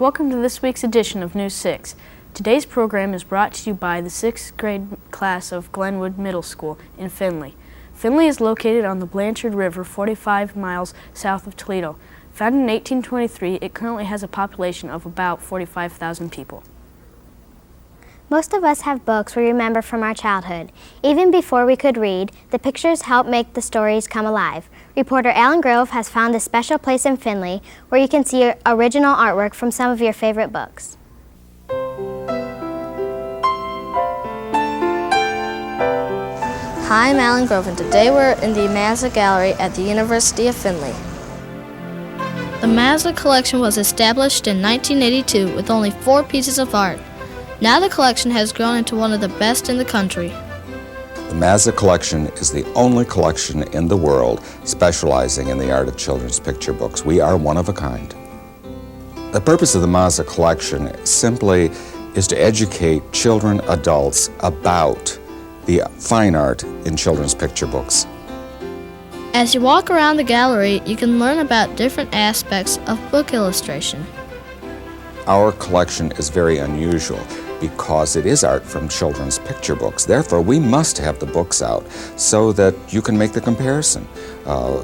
Welcome to this week's edition of News 6. Today's program is brought to you by the 6th grade class of Glenwood Middle School in Findlay. Findlay is located on the Blanchard River, 45 miles south of Toledo. Founded in 1823, it currently has a population of about 45,000 people. Most of us have books we remember from our childhood. Even before we could read, the pictures help make the stories come alive. Reporter Alan Grove has found a special place in Findlay where you can see original artwork from some of your favorite books. Hi, I'm Alan Grove, and today we're in the Mazda Gallery at the University of Findlay. The Mazda collection was established in 1982 with only 4 pieces of art. Now the collection has grown into one of the best in the country. The Mazda collection is the only collection in the world specializing in the art of children's picture books. We are one of a kind. The purpose of the Mazda collection simply is to educate children, adults about the fine art in children's picture books. As you walk around the gallery, you can learn about different aspects of book illustration. Our collection is very unusual because it is art from children's picture books. Therefore, we must have the books out so that you can make the comparison.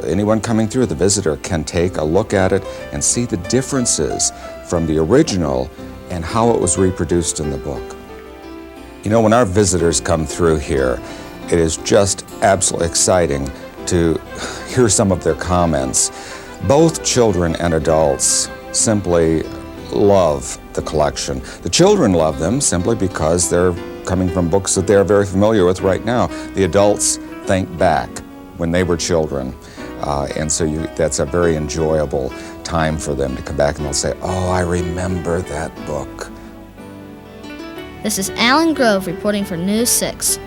Anyone coming through, the visitor, can take a look at it and see the differences from the original and how it was reproduced in the book. You know, when our visitors come through here, it is just absolutely exciting to hear some of their comments. Both children and adults simply love the collection. The children love them simply because they're coming from books that they're very familiar with right now. The adults think back when they were children, and so that's a very enjoyable time for them to come back and they'll say, "Oh, I remember that book." This is Alan Grove reporting for News 6.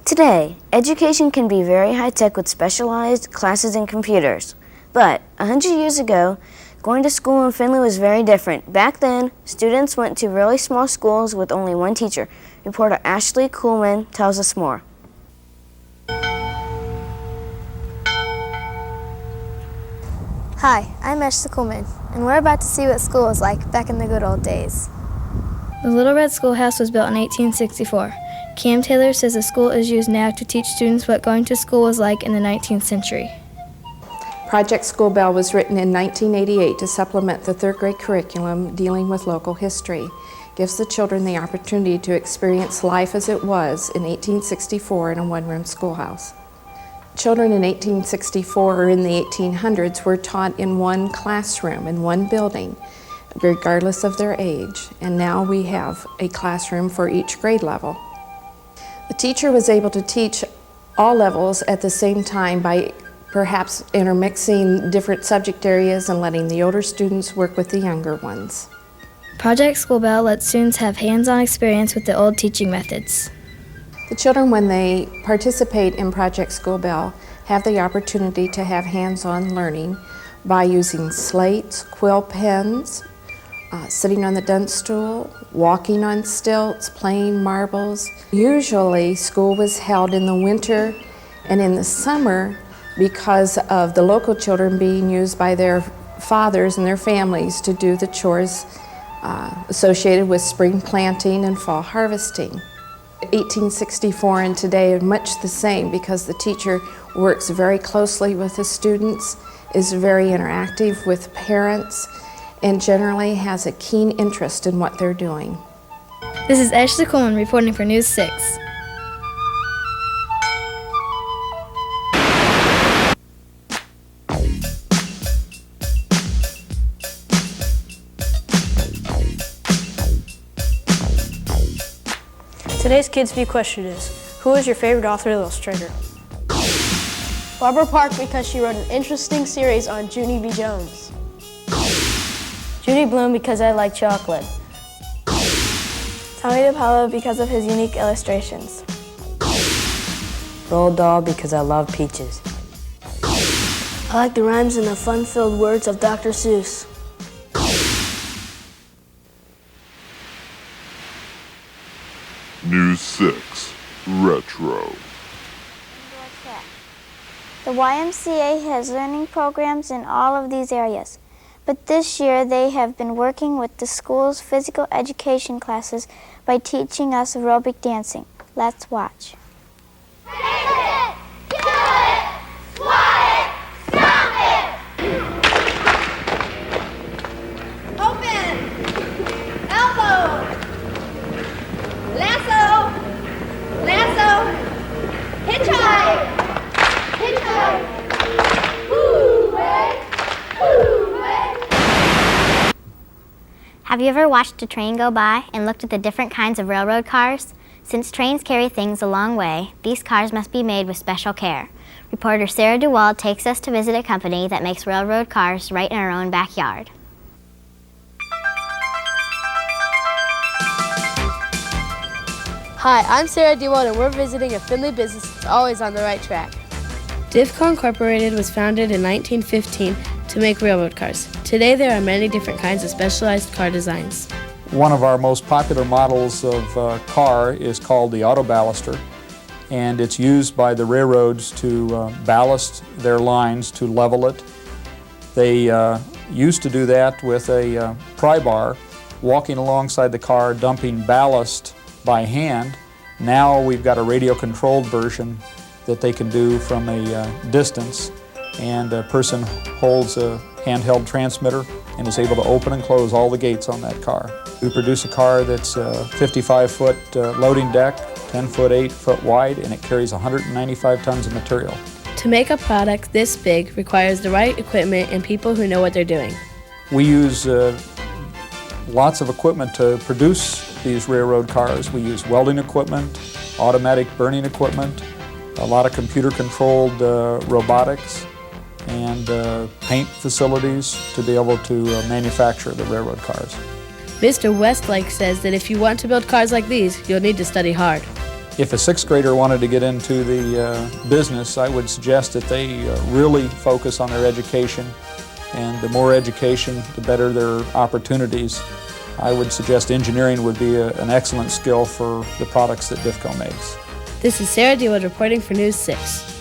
Today, education can be very high-tech with specialized classes in computers. But 100 years ago, going to school in Findlay was very different. Back then, students went to really small schools with only one teacher. Reporter Ashley Kuhlman tells us more. Hi, I'm Ashley Kuhlman, and we're about to see what school was like back in the good old days. The Little Red Schoolhouse was built in 1864. Cam Taylor says the school is used now to teach students what going to school was like in the 19th century. Project School Bell was written in 1988 to supplement the 3rd grade curriculum dealing with local history. It gives the children the opportunity to experience life as it was in 1864 in a one-room schoolhouse. Children in 1864 or in the 1800s were taught in one classroom, in one building, regardless of their age, and now we have a classroom for each grade level. The teacher was able to teach all levels at the same time by perhaps intermixing different subject areas and letting the older students work with the younger ones. Project School Bell lets students have hands-on experience with the old teaching methods. The children, when they participate in Project School Bell, have the opportunity to have hands-on learning by using slates, quill pens, sitting on the dunce stool, walking on stilts, playing marbles. Usually school was held in the winter and in the summer because of the local children being used by their fathers and their families to do the chores associated with spring planting and fall harvesting. 1864 and today are much the same because the teacher works very closely with the students, is very interactive with parents, and generally has a keen interest in what they're doing. This is Ashley Coleman reporting for News 6. Today's Kids View question is, who is your favorite author or illustrator? Barbara Park because she wrote an interesting series on Junie B. Jones. Judy Bloom because I like chocolate. Tommy DePaulo because of his unique illustrations. Roald Dahl because I love peaches. I like the rhymes and the fun-filled words of Dr. Seuss. News 6 Retro. The YMCA has learning programs in all of these areas, but this year they have been working with the school's physical education classes by teaching us aerobic dancing. Let's watch. Have you ever watched a train go by and looked at the different kinds of railroad cars? Since trains carry things a long way, these cars must be made with special care. Reporter Sarah DeWald takes us to visit a company that makes railroad cars right in our own backyard. Hi, I'm Sarah DeWald and we're visiting a Findlay business that's always on the right track. Divco Incorporated was founded in 1915 to make railroad cars. Today there are many different kinds of specialized car designs. One of our most popular models of car is called the auto ballaster, and it's used by the railroads to ballast their lines to level it. They used to do that with a pry bar, walking alongside the car, dumping ballast by hand. Now we've got a radio-controlled version that they can do from a distance, and a person holds a handheld transmitter and is able to open and close all the gates on that car. We produce a car that's a 55-foot loading deck, 10-foot, 8-foot wide, and it carries 195 tons of material. To make a product this big requires the right equipment and people who know what they're doing. We use lots of equipment to produce these railroad cars. We use welding equipment, automatic burning equipment, a lot of computer-controlled robotics, and paint facilities to be able to manufacture the railroad cars. Mr. Westlake says that if you want to build cars like these, you'll need to study hard. If a sixth grader wanted to get into the business, I would suggest that they really focus on their education, and the more education, the better their opportunities. I would suggest engineering would be an excellent skill for the products that Divco makes. This is Sarah DeWood reporting for News 6.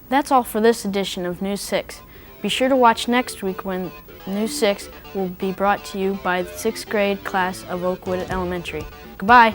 That's all for this edition of News 6. Be sure to watch next week when News 6 will be brought to you by the 6th grade class of Oakwood Elementary. Goodbye.